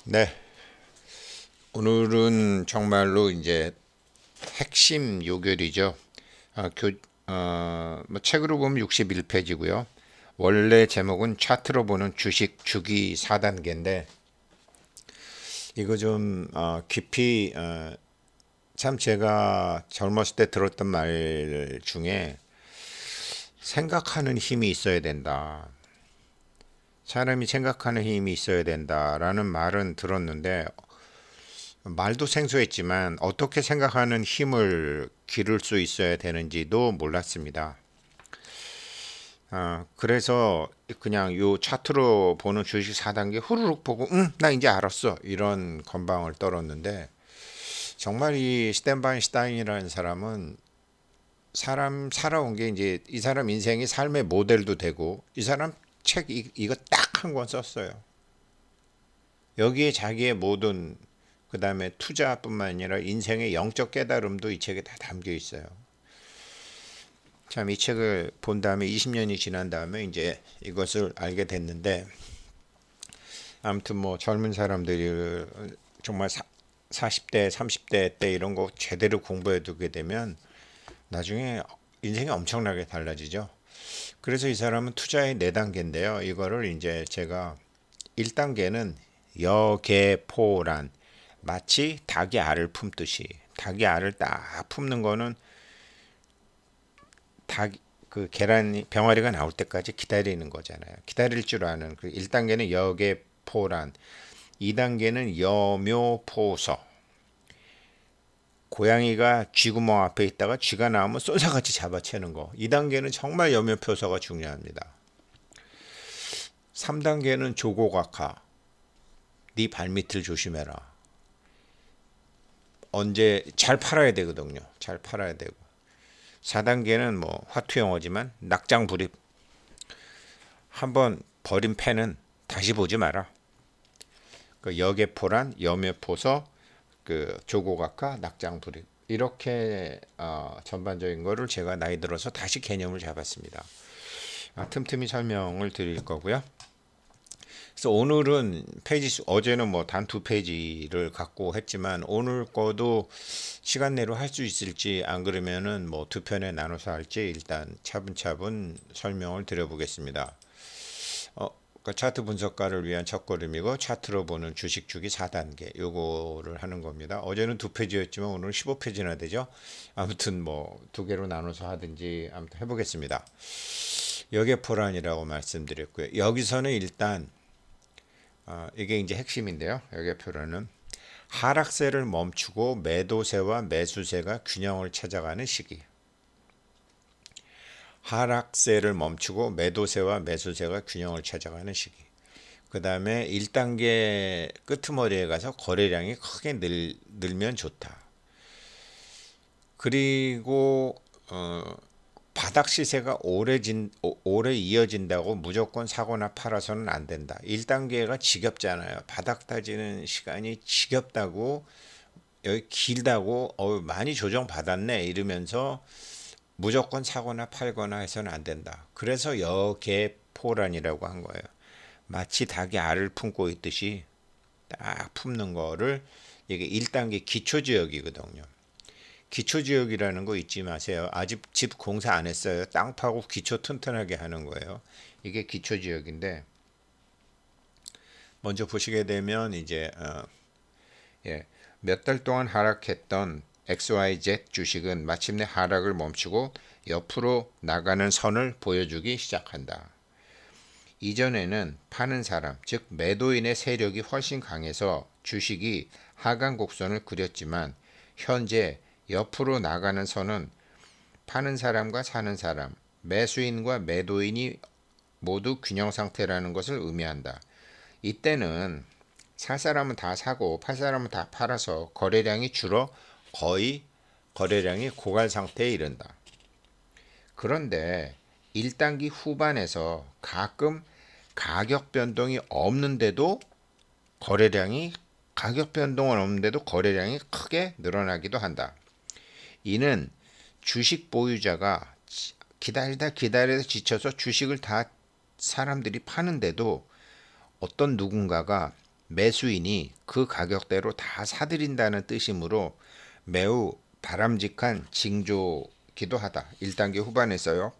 네, 오늘은 정말로 이제 핵심 요결이죠. 아, 뭐 책으로 보면 61페이지고요. 원래 제목은 차트로 보는 주식 주기 4단계인데 이거 좀 깊이 참 제가 젊었을 때 들었던 말 중에 생각하는 힘이 있어야 된다. 사람이 생각하는 힘이 있어야 된다라는 말은 들었는데 말도 생소했지만 어떻게 생각하는 힘을 기를 수 있어야 되는지도 몰랐습니다. 그래서 그냥 요 차트로 보는 주식 4단계 후루룩 보고 나 이제 알았어 이런 건방을 떨었는데 정말 이 스탠바인슈타인이라는 사람은 사람 살아온 게 이제 이 사람 인생이 삶의 모델도 되고 이 사람 책 이거 딱 한 권 썼어요. 여기에 자기의 모든 그다음에 투자뿐만 아니라 인생의 영적 깨달음도 이 책에 다 담겨 있어요. 참 이 책을 본 다음에 20년이 지난 다음에 이제 이것을 알게 됐는데 아무튼 뭐 젊은 사람들이 정말 40대, 30대 때 이런 거 제대로 공부해 두게 되면 나중에 인생이 엄청나게 달라지죠. 그래서 이 사람은 투자의 4단계인데요. 이거를 이제 제가 1단계는 여계포란 마치 닭이 알을 품듯이 닭이 알을 딱 품는 거는 닭 그 계란이 병아리가 나올 때까지 기다리는 거잖아요. 기다릴 줄 아는 그 1단계는 여계포란 2단계는 여묘포서 고양이가 쥐구멍 앞에 있다가 쥐가 나오면 쏜사같이 잡아채는 거. 2단계는 정말 여묘포서가 중요합니다. 3단계는 조고각하 네 발밑을 조심해라. 언제 잘 팔아야 되거든요. 잘 팔아야 되고. 4단계는 뭐 화투 용어지만 낙장불입. 한번 버린 펜은 다시 보지 마라. 그 여계포란, 여묘포서, 그 조고각하, 낙장불입. 이렇게 전반적인 거를 제가 나이 들어서 다시 개념을 잡았습니다. 틈틈이 설명을 드릴 거고요. 그래서 오늘은 페이지 수, 어제는 뭐 단 2페이지를 갖고 했지만 오늘 거도 시간 내로 할 수 있을지 안 그러면은 뭐 2편에 나눠서 할지 일단 차분차분 설명을 드려보겠습니다. 그러니까 차트 분석가를 위한 첫걸음이고 차트로 보는 주식 주기 4단계 요거를 하는 겁니다. 어제는 2페이지였지만 오늘은 15페이지나 되죠. 아무튼 뭐 2개로 나눠서 하든지 아무튼 해보겠습니다. 여계포란이라고 말씀드렸고요. 여기서는 일단 이게 이제 핵심인데요. 여계표로는 하락세를 멈추고 매도세와 매수세가 균형을 찾아가는 시기. 하락세를 멈추고 매도세와 매수세가 균형을 찾아가는 시기. 그 다음에 1단계 끄트머리에 가서 거래량이 크게 늘면 좋다. 그리고 바닥 시세가 오래 이어진다고 무조건 사거나 팔아서는 안 된다. 1단계가 지겹잖아요. 바닥 다지는 시간이 지겹다고 여기 길다고 많이 조정받았네 이러면서 무조건 사거나 팔거나 해서는 안 된다. 그래서 여계포란이라고 한 거예요. 마치 닭이 알을 품고 있듯이 딱 품는 거를 이게 1단계 기초지역이거든요. 기초지역이라는 거 잊지 마세요. 아직 집 공사 안 했어요. 땅 파고 기초 튼튼하게 하는 거예요. 이게 기초지역인데 먼저 보시게 되면 이제 몇 달 동안 하락했던 XYZ 주식은 마침내 하락을 멈추고 옆으로 나가는 선을 보여주기 시작한다. 이전에는 파는 사람, 즉 매도인의 세력이 훨씬 강해서 주식이 하강 곡선을 그렸지만 현재 옆으로 나가는 선은 파는 사람과 사는 사람, 매수인과 매도인이 모두 균형 상태라는 것을 의미한다. 이때는 살 사람은 다 사고 팔 사람은 다 팔아서 거래량이 줄어 거의 거래량이 고갈 상태에 이른다. 그런데 1단기 후반에서 가끔 가격 변동이 없는데도 가격 변동은 없는데도 거래량이 크게 늘어나기도 한다. 이는 주식 보유자가 기다리다 지쳐서 주식을 다 사람들이 파는데도 어떤 누군가가 매수인이 그 가격대로 다 사들인다는 뜻이므로 매우 바람직한 징조기도 하다. 1단계 후반에서요.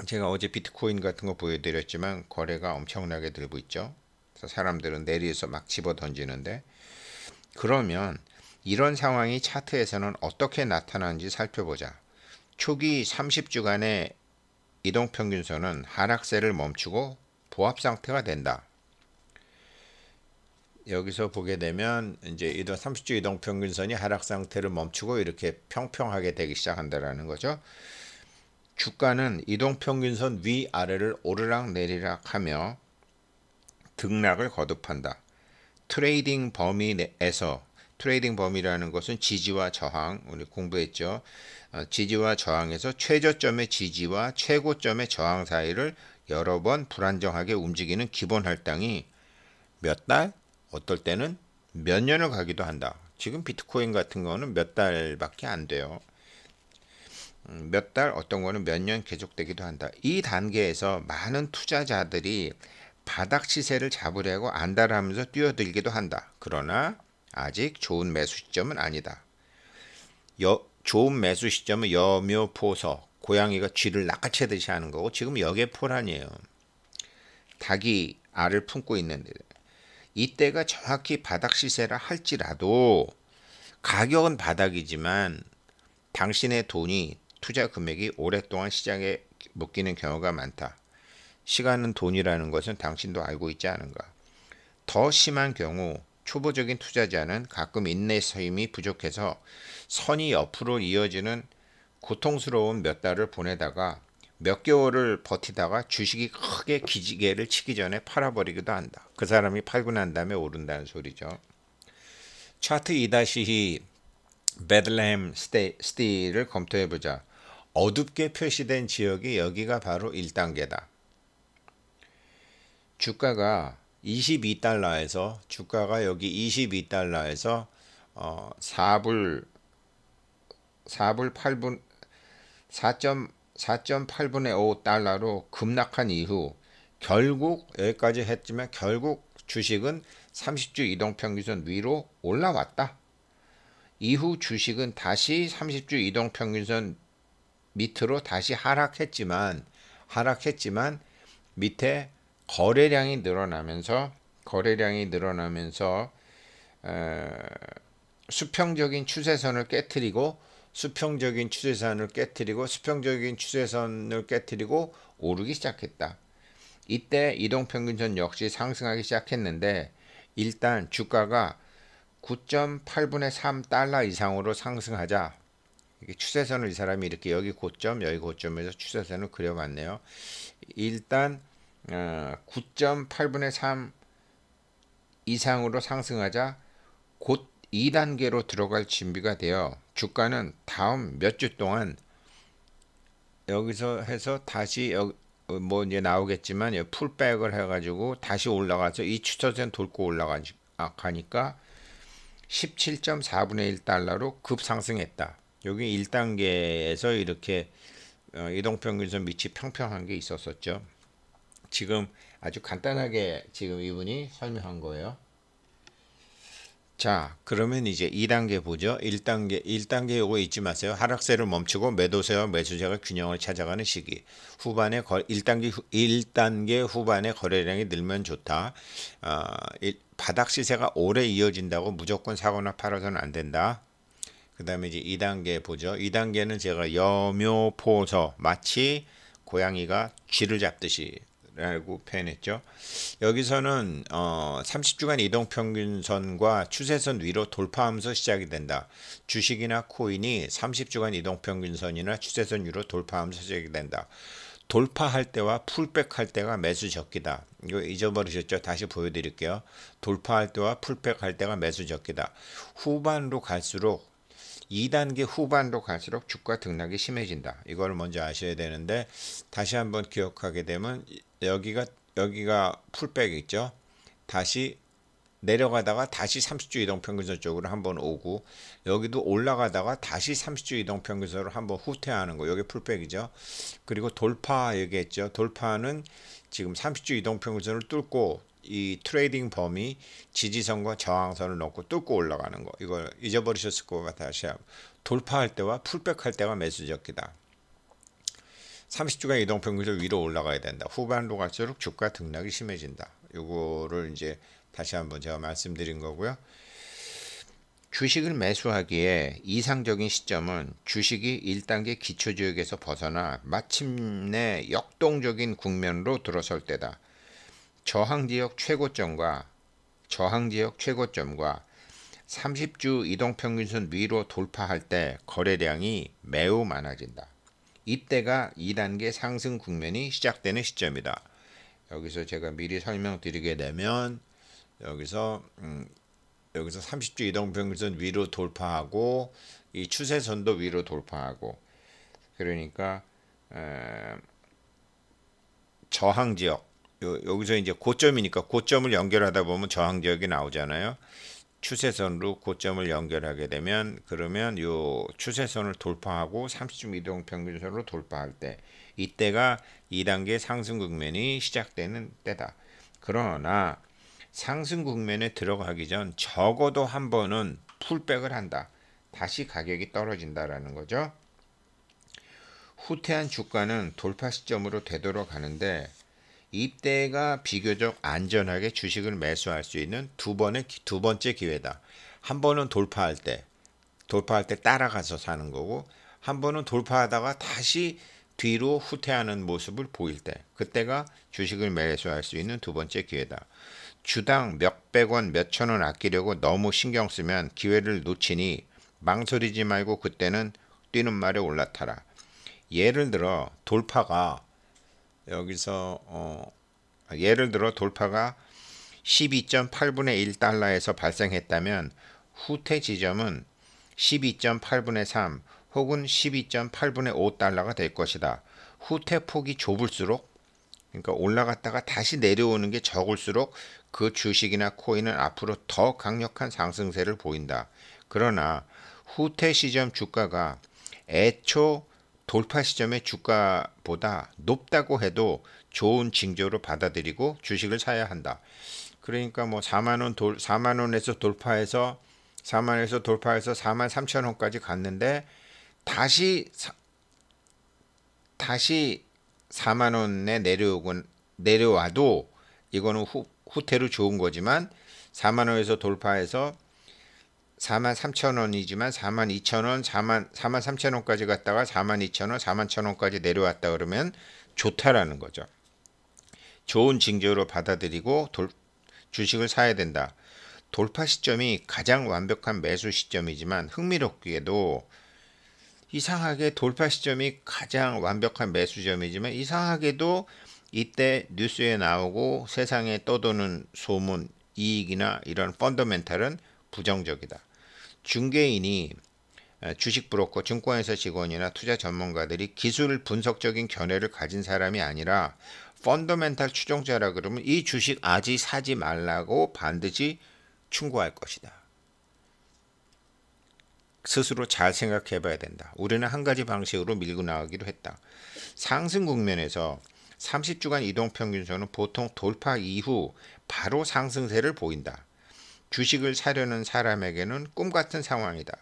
제가 어제 비트코인 같은 거 보여드렸지만 거래가 엄청나게 들고 있죠. 그래서 사람들은 내리에서 막 집어 던지는데, 그러면 이런 상황이 차트에서는 어떻게 나타나는지 살펴보자. 초기 30주간의 이동평균선은 하락세를 멈추고 보합 상태가 된다. 여기서 보게 되면 이제 30주 이동평균선이 하락 상태를 멈추고 이렇게 평평하게 되기 시작한다라는 거죠. 주가는 이동평균선 위아래를 오르락 내리락 하며 등락을 거듭한다. 트레이딩 범위에서, 트레이딩 범위라는 것은 지지와 저항, 우리 공부했죠. 지지와 저항에서 최저점의 지지와 최고점의 저항 사이를 여러 번 불안정하게 움직이는 기본 할당이 몇 달, 어떨 때는 몇 년을 가기도 한다. 지금 비트코인 같은 거는 몇 달밖에 안 돼요. 몇 달, 어떤 거는 몇 년 계속되기도 한다. 이 단계에서 많은 투자자들이 바닥 시세를 잡으려고 안달하면서 뛰어들기도 한다. 그러나 아직 좋은 매수 시점은 아니다. 좋은 매수 시점은 여묘포서, 고양이가 쥐를 낚아채듯이 하는 거고, 지금 역외포란이에요. 닭이 알을 품고 있는데, 이때가 정확히 바닥 시세라 할지라도 가격은 바닥이지만 당신의 돈이, 투자 금액이 오랫동안 시장에 묶이는 경우가 많다. 시간은 돈이라는 것은 당신도 알고 있지 않은가. 더 심한 경우 초보적인 투자자는 가끔 인내심이 부족해서 선이 옆으로 이어지는 고통스러운 몇 달을 보내다가 몇 개월을 버티다가 주식이 크게 기지개를 치기 전에 팔아버리기도 한다. 그 사람이 팔고 난 다음에 오른다는 소리죠. 차트 2-2 베들레헴 스틸을 검토해보자. 어둡게 표시된 지역이 여기가 바로 1단계다. 주가가 22달러에서 주가가 여기 22달러에서 4불 8분 4.8분의 5달러로 급락한 이후 결국 여기까지 했지만 결국 주식은 30주 이동평균선 위로 올라왔다. 이후 주식은 다시 30주 이동평균선 밑으로 다시 하락했지만 밑에 거래량이 늘어나면서 수평적인 추세선을 깨트리고 오르기 시작했다. 이때 이동평균선 역시 상승하기 시작했는데 일단 주가가 9.8분의 3달러 이상으로 상승하자, 이게 추세선을 이 사람이 이렇게 여기 고점에서 추세선을 그려봤네요. 일단 9.8분의 3 이상으로 상승하자 곧 2단계로 들어갈 준비가 되어 주가는 다음 몇 주 동안 여기서 해서 다시 뭐 이제 나오겠지만 풀백을 해가지고 다시 올라가서 이 추세선 돌고 올라가니까 17.4분의 1달러로 급상승했다. 여기 1단계에서 이렇게 이동평균선 밑이 평평한 게 있었었죠. 지금 아주 간단하게 지금 이분이 설명한 거예요. 자, 그러면 이제 2단계 보죠. 1단계 요거 잊지 마세요. 하락세를 멈추고 매도세와 매수세가 균형을 찾아가는 시기. 1단계 후반에 거래량이 늘면 좋다. 바닥 시세가 오래 이어진다고 무조건 사거나 팔아서는 안 된다. 그 다음에 이제 2단계 보죠. 2단계는 제가 여묘포서, 마치 고양이가 쥐를 잡듯이 라고 표현했죠. 여기서는 30주간 이동평균선과 추세선 위로 돌파하면서 시작이 된다. 주식이나 코인이 30주간 이동평균선이나 추세선 위로 돌파하면서 시작이 된다. 돌파할 때와 풀백할 때가 매수 적기다. 이거 잊어버리셨죠? 다시 보여드릴게요. 돌파할 때와 풀백할 때가 매수 적기다. 후반으로 갈수록 2단계 후반으로 갈수록 주가 등락이 심해진다. 이걸 먼저 아셔야 되는데, 다시 한번 기억하게 되면 여기가 풀백 있죠. 다시 내려가다가 다시 30주 이동평균선 쪽으로 한번 오고, 여기도 올라가다가 다시 30주 이동평균선으로 한번 후퇴하는 거, 여기 풀백이죠. 그리고 돌파 얘기했죠. 돌파는 지금 30주 이동평균선을 뚫고 이 트레이딩 범위 지지선과 저항선을 넣고 뚫고 올라가는 거. 이걸 잊어버리셨을 것 같아요. 다시 한번. 돌파할 때와 풀백할 때가 매수적기다. 30주간 이동평균선 위로 올라가야 된다. 후반로 갈수록 주가 등락이 심해진다. 요거를 이제 다시 한번 제가 말씀드린 거고요. 주식을 매수하기에 이상적인 시점은 주식이 1단계 기초지역에서 벗어나 마침내 역동적인 국면으로 들어설 때다. 저항지역 최고점과 30주 이동평균선 위로 돌파할 때 거래량이 매우 많아진다. 이때가 2단계 상승 국면이 시작되는 시점이다. 여기서 제가 미리 설명드리게 되면 여기서 30주 이동평균선 위로 돌파하고 이 추세선도 위로 돌파하고 그러니까 저항지역 여기서 이제 고점이니까 고점을 연결하다 보면 저항지역이 나오잖아요. 추세선으로 고점을 연결하게 되면 그러면 요 추세선을 돌파하고 30주 이동평균선으로 돌파할 때 이때가 2단계 상승 국면이 시작되는 때다. 그러나 상승 국면에 들어가기 전 적어도 한 번은 풀백을 한다. 다시 가격이 떨어진다라는 거죠. 후퇴한 주가는 돌파 시점으로 되돌아가는데 이때가 비교적 안전하게 주식을 매수할 수 있는 두 번째 기회다. 한 번은 돌파할 때 따라가서 사는 거고 한 번은 돌파하다가 다시 뒤로 후퇴하는 모습을 보일 때 그때가 주식을 매수할 수 있는 두 번째 기회다. 주당 몇백 원, 몇천 원 아끼려고 너무 신경 쓰면 기회를 놓치니 망설이지 말고 그때는 뛰는 말에 올라타라. 예를 들어 돌파가 12.8분의 1달러에서 발생했다면 후퇴 지점은 12.8분의 3 혹은 12.8분의 5달러가 될 것이다. 후퇴 폭이 좁을수록 그러니까 올라갔다가 다시 내려오는 게 적을수록 그 주식이나 코인은 앞으로 더 강력한 상승세를 보인다. 그러나 후퇴 시점 주가가 애초 돌파 시점의 주가보다 높다고 해도 좋은 징조로 받아들이고 주식을 사야 한다. 그러니까 뭐 4만 원에서 돌파해서 4만 3천 원까지 갔는데 다시 4만 원에 내려와도 이거는 후퇴로 좋은 거지만 4만 원에서 돌파해서 4만 3천 원이지만 4만 2천 원, 4만 3천 원까지 갔다가 4만 2천 원, 4만 천 원까지 내려왔다 그러면 좋다라는 거죠. 좋은 징조로 받아들이고 주식을 사야 된다. 돌파 시점이 가장 완벽한 매수 시점이지만 흥미롭게도 이상하게 돌파 시점이 가장 완벽한 매수점이지만 이상하게도 이때 뉴스에 나오고 세상에 떠도는 소문, 이익이나 이런 펀더멘탈은 부정적이다. 중개인이 주식 브로커, 증권회사 직원이나 투자 전문가들이 기술 분석적인 견해를 가진 사람이 아니라 펀더멘탈 추종자라 그러면 이 주식 아직 사지 말라고 반드시 충고할 것이다. 스스로 잘 생각해 봐야 된다. 우리는 한 가지 방식으로 밀고 나가기로 했다. 상승 국면에서 30주간 이동평균선은 보통 돌파 이후 바로 상승세를 보인다. 주식을 사려는 사람에게는 꿈같은 상황이다.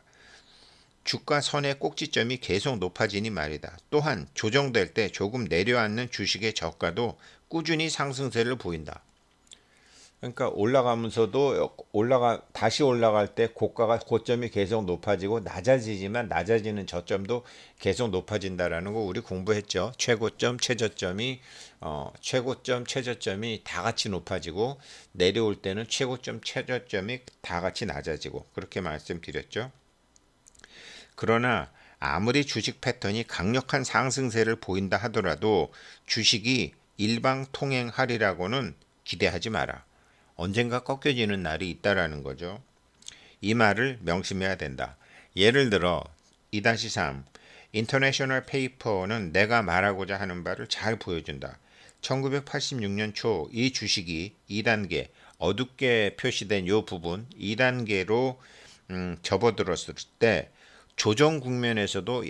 주가 선의 꼭지점이 계속 높아지니 말이다. 또한 조정될 때 조금 내려앉는 주식의 저가도 꾸준히 상승세를 보인다. 그러니까 올라가면서도 다시 올라갈 때 고점이 계속 높아지고 낮아지지만 낮아지는 저점도 계속 높아진다라는 거 우리 공부했죠. 최고점, 최저점이 다 같이 높아지고 내려올 때는 최고점, 최저점이 다 같이 낮아지고 그렇게 말씀드렸죠. 그러나 아무리 주식 패턴이 강력한 상승세를 보인다 하더라도 주식이 일방통행하리라고는 기대하지 마라. 언젠가 꺾여지는 날이 있다라는 거죠. 이 말을 명심해야 된다. 예를 들어 2-3 인터내셔널 페이퍼는 내가 말하고자 하는 바를 잘 보여준다. 1986년 초 이 주식이 2단계 어둡게 표시된 이 부분 2단계로 접어들었을 때 조정 국면에서도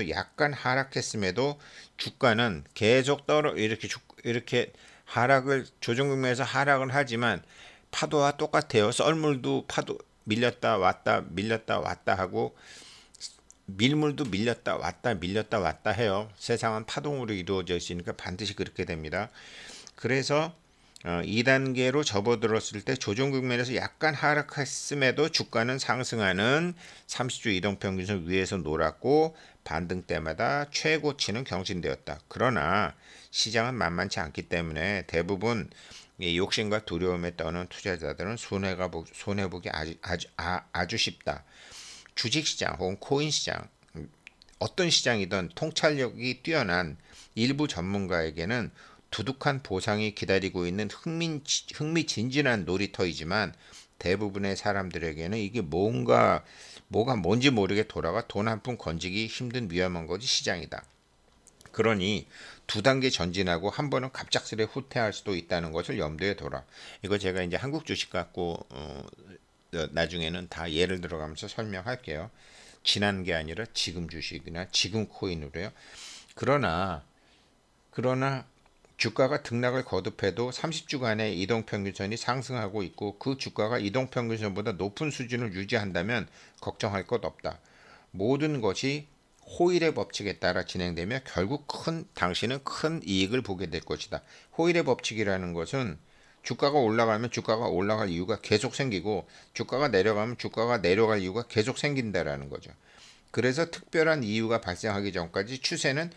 약간 하락했음에도 주가는 계속 이렇게 하락을 조정국면에서 하락을 하지만 파도와 똑같아요. 썰물도 파도 밀렸다 왔다 밀렸다 왔다 하고 밀물도 밀렸다 왔다 밀렸다 왔다 해요. 세상은 파동으로 이루어져 있으니까 반드시 그렇게 됩니다. 그래서 2단계로 접어들었을 때 조정 국면에서 약간 하락했음에도 주가는 상승하는 30주 이동평균선 위에서 놀았고 반등 때마다 최고치는 경신되었다. 그러나 시장은 만만치 않기 때문에 대부분 욕심과 두려움에 떠는 투자자들은 손해보기 아주 쉽다. 주식시장 혹은 코인시장 어떤 시장이든 통찰력이 뛰어난 일부 전문가에게는 두둑한 보상이 기다리고 있는 흥미진진한 놀이터이지만 대부분의 사람들에게는 이게 뭐가 뭔지 모르게 돌아가 돈 한 푼 건지기 힘든 위험한 것이 시장이다. 그러니 두 단계 전진하고 한 번은 갑작스레 후퇴할 수도 있다는 것을 염두에 둬라. 이거 제가 이제 한국 주식 갖고 나중에는 다 예를 들어가면서 설명할게요. 지난 게 아니라 지금 주식이나 지금 코인으로요. 그러나 주가가 등락을 거듭해도 30주간의 이동평균선이 상승하고 있고 그 주가가 이동평균선보다 높은 수준을 유지한다면 걱정할 것 없다. 모든 것이 호일의 법칙에 따라 진행되며 결국 당신은 큰 이익을 보게 될 것이다. 호일의 법칙이라는 것은 주가가 올라가면 주가가 올라갈 이유가 계속 생기고 주가가 내려가면 주가가 내려갈 이유가 계속 생긴다라는 거죠. 그래서 특별한 이유가 발생하기 전까지 추세는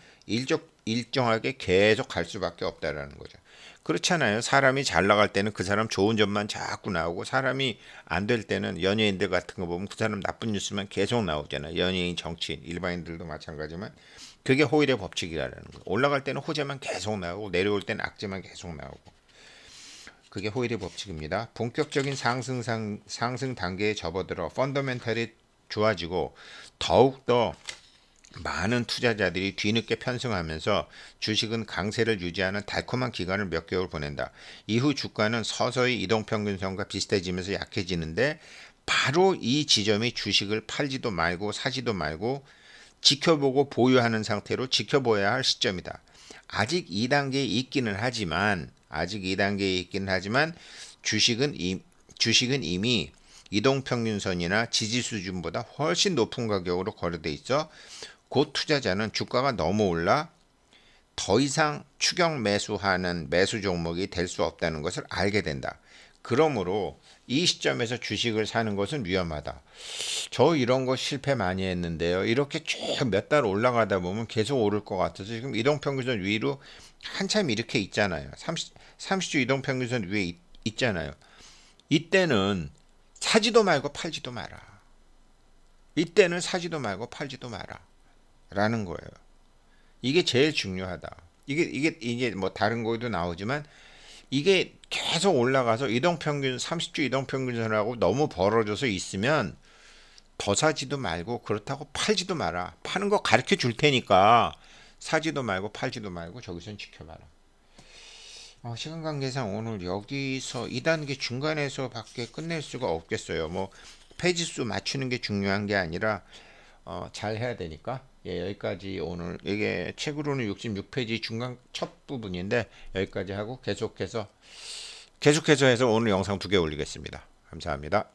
일정하게 계속 갈 수밖에 없다라는 거죠. 그렇잖아요. 사람이 잘 나갈 때는 그 사람 좋은 점만 자꾸 나오고 사람이 안 될 때는 연예인들 같은 거 보면 그 사람 나쁜 뉴스만 계속 나오잖아요. 연예인, 정치인, 일반인들도 마찬가지지만 그게 호일의 법칙이라는 거예요. 올라갈 때는 호재만 계속 나오고 내려올 때는 악재만 계속 나오고 그게 호일의 법칙입니다. 본격적인 상승 단계에 접어들어 펀더멘탈이 좋아지고 더욱더 많은 투자자들이 뒤늦게 편승하면서 주식은 강세를 유지하는 달콤한 기간을 몇 개월 보낸다. 이후 주가는 서서히 이동평균선과 비슷해지면서 약해지는데 바로 이 지점이 주식을 팔지도 말고 사지도 말고 지켜보고 보유하는 상태로 지켜봐야 할 시점이다. 아직 2단계에 있기는 하지만 주식은 이미 이동평균선이나 지지 수준보다 훨씬 높은 가격으로 거래돼 있어 곧 투자자는 주가가 너무 올라 더 이상 추격 매수하는 매수 종목이 될 수 없다는 것을 알게 된다. 그러므로 이 시점에서 주식을 사는 것은 위험하다. 저 이런 거 실패 많이 했는데요. 이렇게 쭉 몇 달 올라가다 보면 계속 오를 것 같아서 지금 이동평균선 위로 한참 이렇게 있잖아요. 30주 이동평균선 위에 있잖아요. 이때는 사지도 말고 팔지도 마라. 이때는 사지도 말고 팔지도 마라. 라는 거예요. 이게 제일 중요하다. 이게 뭐 다른 거에도 나오지만 이게 계속 올라가서 30주 이동평균선하고 너무 벌어져서 있으면 더 사지도 말고 그렇다고 팔지도 마라. 파는 거 가르쳐 줄 테니까 사지도 말고 팔지도 말고 저기선 지켜봐라. 시간 관계상 오늘 여기서 2단계 중간에서 밖에 끝낼 수가 없겠어요. 뭐 페이지 수 맞추는 게 중요한 게 아니라 잘 해야 되니까 여기까지 오늘 이게 책으로는 66페이지 중간 첫 부분인데 여기까지 하고 계속해서 해서 오늘 영상 2개 올리겠습니다. 감사합니다.